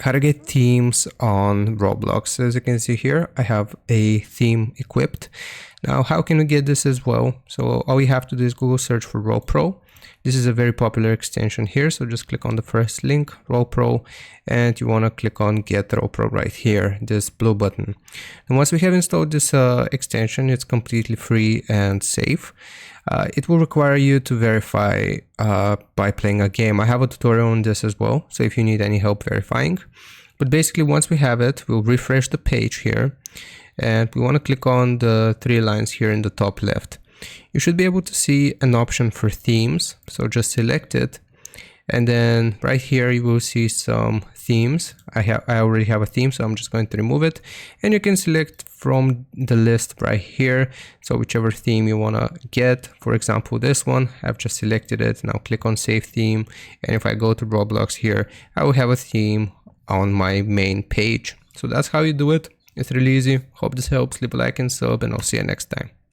How to get themes on Roblox. As you can see here, I have a theme equipped. Now, how can we get this as well? So all you have to do is Google search for RolePro. This is a very popular extension here. So just click on the first link, RolePro, and you want to click on Get RolePro right here, this blue button. And once we have installed this extension, it's completely free and safe. It will require you to verify by playing a game. I have a tutorial on this as well, so if you need any help verifying. But basically, once we have it, we'll refresh the page here, and we want to click on the three lines here in the top left. You should be able to see an option for themes, so just select it, and then right here you will see some themes. I already have a theme, so I'm just going to remove it, and you can select from the list right here, so whichever theme you want to get. For example, this one, I've just selected it. Now click on save theme, and if I go to Roblox here, I will have a theme on my main page. So that's how you do it. It's really easy. Hope this helps. Leave a like and sub, and I'll see you next time.